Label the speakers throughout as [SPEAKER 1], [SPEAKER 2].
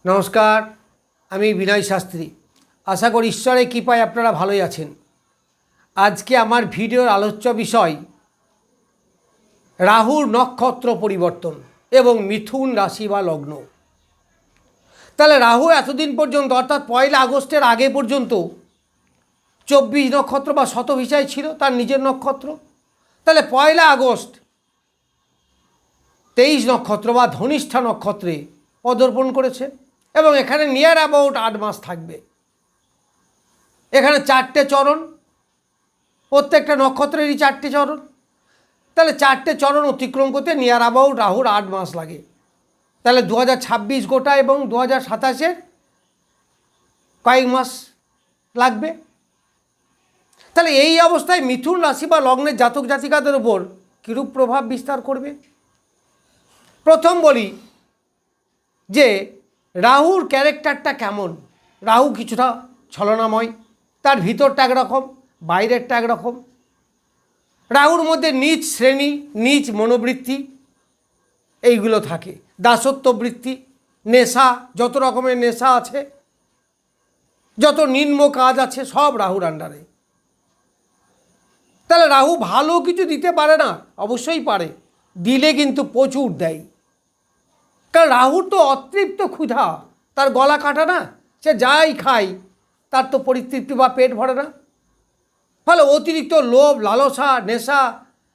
[SPEAKER 1] নমস্কার, আমি বিনয় শাস্ত্রী। আশা করি ঈশ্বরের কৃপায় আপনারা ভালোই আছেন। আজকে আমার ভিডিওর আলোচ্য বিষয় রাহুর নক্ষত্র পরিবর্তন এবং মিথুন রাশি বা লগ্ন। তাহলে রাহু এতদিন পর্যন্ত অর্থাৎ 1 আগস্টের আগে পর্যন্ত 24 নক্ষত্র বা শতভিসায় ছিল, তার নিজের নক্ষত্র। তাহলে 1 আগস্ট 23 নক্ষত্র বা ধনিষ্ঠা নক্ষত্রে পদার্পণ করেছে এবং এখানে নিয়ার অ্যাবাউট 8 মাস থাকবে। এখানে 4টে চরণ, প্রত্যেকটা নক্ষত্রেরই 4টে চরণ। তাহলে 4টে চরণ অতিক্রম করতে নিয়ার অ্যাবাউট রাহুর 8 মাস লাগে। তাহলে 2026 গোটা এবং 2027-এর কয়েক মাস লাগবে। তাহলে এই অবস্থায় মিথুন রাশি বা লগ্নের জাতক জাতিকাদের উপর কীরূপ প্রভাব বিস্তার করবে? প্রথম বলি যে রাহুর ক্যারেক্টারটা কেমন। রাহু কিছুটা ছলনাময়, তার ভিতরটা একরকম, বাইরেরটা একরকম। রাহুর মধ্যে নীচ শ্রেণী, নীচ মনোবৃত্তি এইগুলো থাকে, দাসত্ব বৃত্তি, নেশা, যত রকমের নেশা আছে, যত নিম্ন কাজ আছে সব রাহুর আন্ডারে। তাহলে রাহু ভালো কিছু দিতে পারে না, অবশ্যই পারে, দিলে কিন্তু প্রচুর দেয়। কারণ রাহুর তো অতৃপ্ত ক্ষুধা, তার গলা কাটা না, সে যাই খায় তার তো পরিতৃপ্তি বা পেট ভরে না। ফলে অতিরিক্ত লোভ, লালসা, নেশা,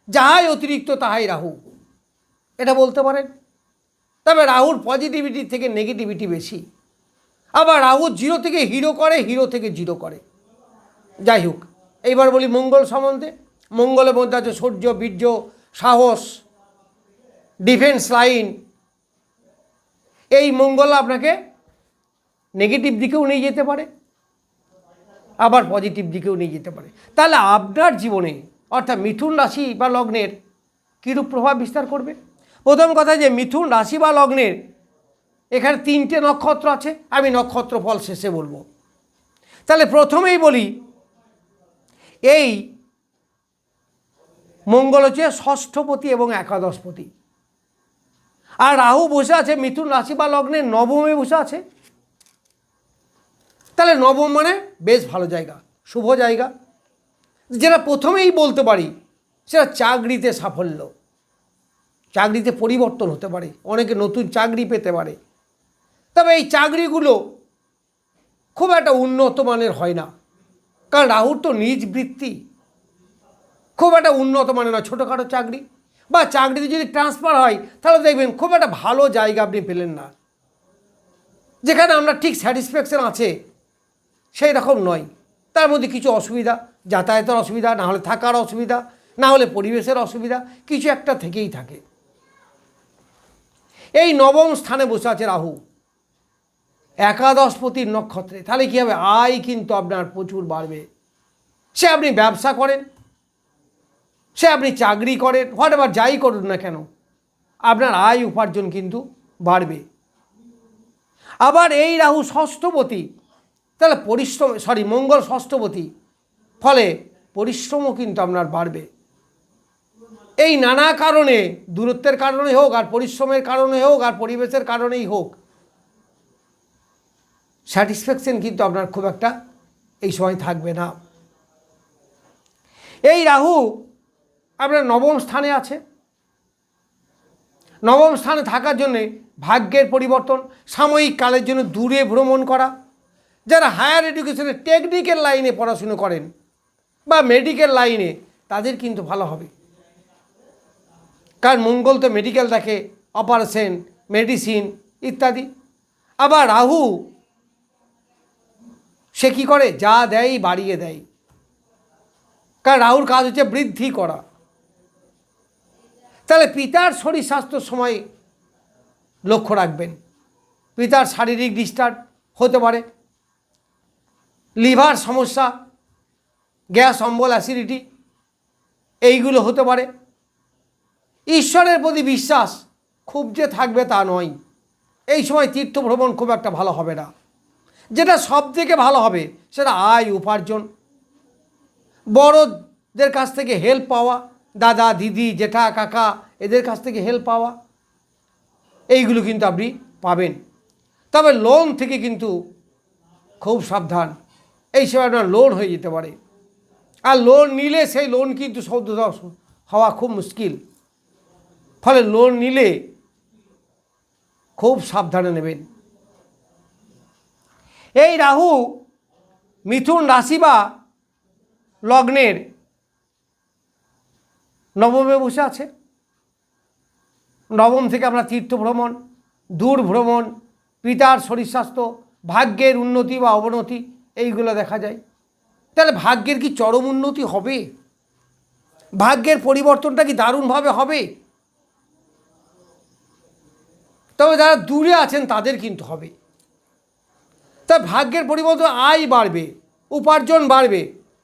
[SPEAKER 1] যাহাই অতিরিক্ত তাহাই রাহু, এটা বলতে পারেন। তবে রাহুর পজিটিভিটি থেকে নেগেটিভিটি বেশি। আবার রাহু 0 থেকে হিরো করে, হিরো থেকে 0 করে। যাই হোক, এইবার বলি মঙ্গল সম্বন্ধে। মঙ্গলের মধ্যে আছে শৌর্য, বীর্য, সাহস, ডিফেন্স লাইন। এই মঙ্গল আপনাকে নেগেটিভ দিকেও নিয়ে যেতে পারে, আবার পজিটিভ দিকেও নিয়ে যেতে পারে। তাহলে আপনার জীবনে অর্থাৎ মিথুন রাশি বা লগ্নের কীরূপ প্রভাব বিস্তার করবে? প্রথম কথা যে মিথুন রাশি বা লগ্নের এখানে 3টে নক্ষত্র আছে, আমি নক্ষত্র ফল শেষে বলবো। তাহলে প্রথমেই বলি এই মঙ্গল হচ্ছে ষষ্ঠপতি এবং একাদশপতি, আর রাহু বসে আছে মিথুন রাশি বা লগ্নের নবমে বসে আছে। তাহলে নবম মানে বেশ ভালো জায়গা, শুভ জায়গা। যেটা প্রথমেই বলতে পারি সেটা চাকরিতে সাফল্য, চাকরিতে পরিবর্তন হতে পারে, অনেকে নতুন চাকরি পেতে পারে। তবে এই চাকরিগুলো খুব একটা উন্নত মানের হয় না, কারণ রাহুর তো নিজ বৃত্তি, খুব একটা উন্নত মানের না, ছোটোখাটো চাকরি বা চাকরিতে যদি ট্রান্সফার হয় তাহলে দেখবেন খুব একটা ভালো জায়গা আপনি পেলেন না, যেখানে আমরা ঠিক স্যাটিসফ্যাকশন আছে সেই রকম নয়। তার মধ্যে কিছু অসুবিধা, যাতায়াতের অসুবিধা, না হলে থাকার অসুবিধা, না হলে পরিবেশের অসুবিধা, কিছু একটা থেকেই থাকে। এই নবম স্থানে বসে আছে রাহু একাদশপতির নক্ষত্রে। তাহলে কী হবে? আয় কিন্তু আপনার প্রচুর বাড়বে। সে আপনি ব্যবসা করেন, সে আপনি চাকরি করেন, হোয়াট এভার যাই করুন না কেন, আপনার আয় উপার্জন কিন্তু বাড়বে। আবার এই রাহু ষষ্ঠপতি, তাহলে মঙ্গল ষষ্ঠপতি, ফলে পরিশ্রমও কিন্তু আপনার বাড়বে। এই নানা কারণে, দূরত্বের কারণে হোক, আর পরিশ্রমের কারণে হোক, আর পরিবেশের কারণেই হোক, স্যাটিসফ্যাকশন কিন্তু আপনার খুব একটা এই সময় থাকবে না। এই রাহু আপনার নবম স্থানে আছে। নবম স্থানে থাকার জন্যে ভাগ্যের পরিবর্তন, সাময়িক কালের জন্য দূরে ভ্রমণ করা। যারা হায়ার এডুকেশনে টেকনিক্যাল লাইনে পড়াশুনো করেন বা মেডিকেল লাইনে, তাদের কিন্তু ভালো হবে, কারণ মঙ্গল তো মেডিকেল দেখে, অপারেশন, মেডিসিন ইত্যাদি। আবার রাহু সে কী করে? যা দেয় বাড়িয়ে দেয়, কারণ রাহুর কাজ হচ্ছে বৃদ্ধি করা। তাহলে পিতার শরীর স্বাস্থ্যের সময় লক্ষ্য রাখবেন। পিতার শারীরিক ডিস্টার্ব হতে পারে, লিভার সমস্যা, গ্যাস অম্বল, অ্যাসিডিটি এইগুলো হতে পারে। ঈশ্বরের প্রতি বিশ্বাস খুব যে থাকবে তা নয়। এই সময় তীর্থ ভ্রমণ খুব একটা ভালো হবে না। যেটা সব থেকে ভালো হবে সেটা আয় উপার্জন, বড়দের কাছ থেকে হেল্প পাওয়া, দাদা দিদি জেঠা কাকা এদের কাছ থেকে হেল্প পাওয়া, এইগুলো কিন্তু আপনি পাবেন। তবে লোন থেকে কিন্তু খুব সাবধান, এই সময় আপনার লোন হয়ে যেতে পারে। আর লোন নিলে সেই লোন কিন্তু শোধ হওয়া খুব মুশকিল, ফলে লোন নিলে খুব সাবধানে নেবেন। এই রাহু মিথুন রাশি বা লগ্নের নবমে বসে আছে। নবম থেকে আমরা তীর্থ ভ্রমণ, দূর ভ্রমণ, পিতার শরীর স্বাস্থ্য, ভাগ্যের উন্নতি বা অবনতি এইগুলো দেখা যায়। তাহলে ভাগ্যের কি চরম উন্নতি হবে? ভাগ্যের পরিবর্তনটা কি দারুণভাবে হবে? তবে যারা দূরে আছেন তাদের কিন্তু হবে। তাই ভাগ্যের পরিবর্তন, আয় বাড়বে, উপার্জন বাড়বে।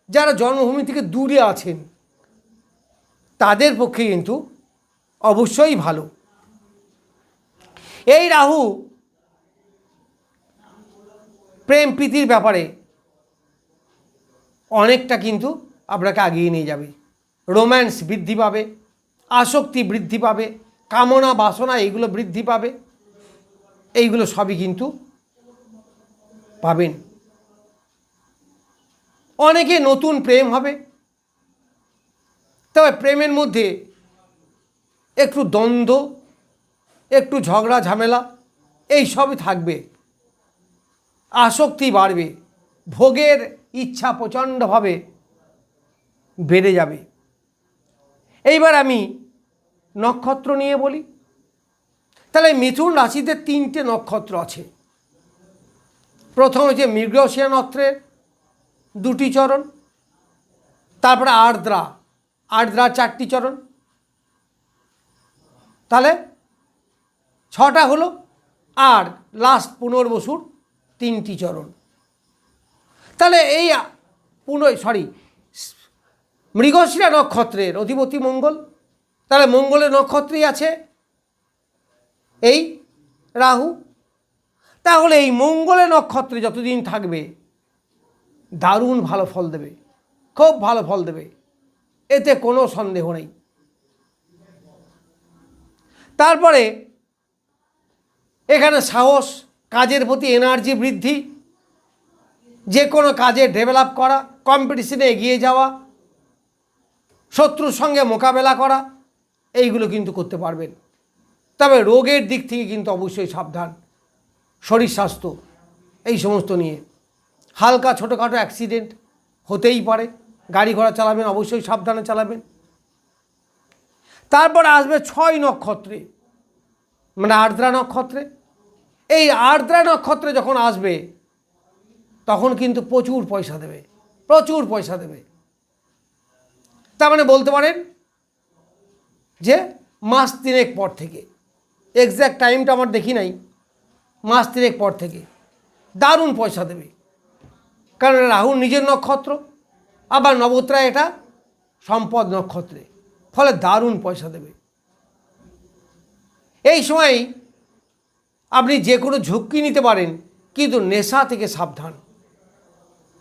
[SPEAKER 1] যারা জন্মভূমি থেকে দূরে আছেন তাদের পক্ষে কিন্তু অবশ্যই ভালো। এই রাহু প্রেম প্রীতির ব্যাপারে অনেকটা কিন্তু আপনাকে এগিয়ে নিয়ে যাবে। রোম্যান্স বৃদ্ধি পাবে, আসক্তি বৃদ্ধি পাবে, কামনা বাসনা এইগুলো বৃদ্ধি পাবে, এইগুলো সবই কিন্তু পাবেন। অনেকে নতুন প্রেম হবে, তবে প্রেমের মধ্যে একটু দ্বন্দ্ব, একটু ঝগড়া ঝামেলা এই সবই থাকবে। আসক্তি বাড়বে, ভোগের ইচ্ছা প্রচণ্ডভাবে বেড়ে যাবে। এইবার আমি নক্ষত্র নিয়ে বলি। তাহলে মিথুন রাশিতে 3টে নক্ষত্র আছে। প্রথম হচ্ছে মৃগশিরা নক্ষত্রের 2টি চরণ, তারপরে আর্দ্রা, আর্দ্রার 4টি চরণ, তাহলে 6টা হলো। আর লাস্ট পুনর্বসুর 3টি চরণ। তাহলে এই মৃগশিরা নক্ষত্রের অধিপতি মঙ্গল, তাহলে মঙ্গলের নক্ষত্রেই আছে এই রাহু। তাহলে এই মঙ্গলের নক্ষত্রে যতদিন থাকবে দারুণ ভালো ফল দেবে, খুব ভালো ফল দেবে, এতে কোনো সন্দেহ নেই। তারপরে এখানে সাহস, কাজের প্রতি এনার্জি বৃদ্ধি, যে কোনো কাজে ডেভেলপ করা, কম্পিটিশনে এগিয়ে যাওয়া, শত্রুর সঙ্গে মোকাবেলা করা, এইগুলো কিন্তু করতে পারবেন। তবে রোগের দিক থেকে কিন্তু অবশ্যই সাবধান। শরীর স্বাস্থ্য এই সমস্ত নিয়ে হালকা ছোটোখাটো অ্যাক্সিডেন্ট হতেই পারে। গাড়ি ঘোড়া চালাবেন অবশ্যই সাবধানে চালাবেন। তারপরে আসবে 6 নক্ষত্রে, মানে আর্দ্রা নক্ষত্রে। এই আর্দ্রা নক্ষত্রে যখন আসবে তখন কিন্তু প্রচুর পয়সা দেবে, প্রচুর পয়সা দেবে। তার মানে বলতে পারেন যে মাস 3 পর থেকে, এক্স্যাক্ট টাইমটা আমার দেখি নাই, মাস 3 পর থেকে দারুণ পয়সা দেবে। কারণ রাহুর নিজের নক্ষত্র, আবার নবগ্রহ এটা সম্পদ নক্ষত্রে, ফলে দারুণ পয়সা দেবে। এই সময় আপনি যে কোনো ঝুঁকি নিতে পারেন, কিন্তু নেশা থেকে সাবধান।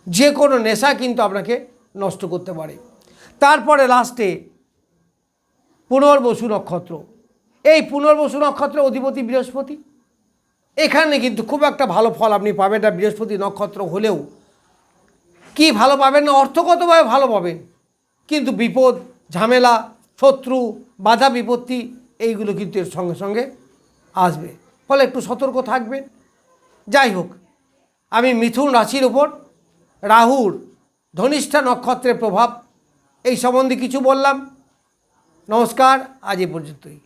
[SPEAKER 1] যে কোনো নেশা কিন্তু আপনাকে নষ্ট করতে পারে। তারপরে লাস্টে পুনর্বসু নক্ষত্র। এই পুনর্বসু নক্ষত্রের অধিপতি বৃহস্পতি। এখানে কিন্তু খুব একটা ভালো ফল আপনি পাবেন না। বৃহস্পতি নক্ষত্র হলেও কি ভালো পাবেন না, অর্থগতভাবে ভালো পাবেন, কিন্তু বিপদ, ঝামেলা, শত্রু, বাধা বিপত্তি এইগুলো কিন্তু এর সঙ্গে সঙ্গে আসবে, ফলে একটু সতর্ক থাকবেন। যাই হোক, আমি মিথুন রাশির ওপর রাহুর ধনিষ্ঠা নক্ষত্রের প্রভাব এই সম্বন্ধে কিছু বললাম। নমস্কার, আজ এ পর্যন্তই।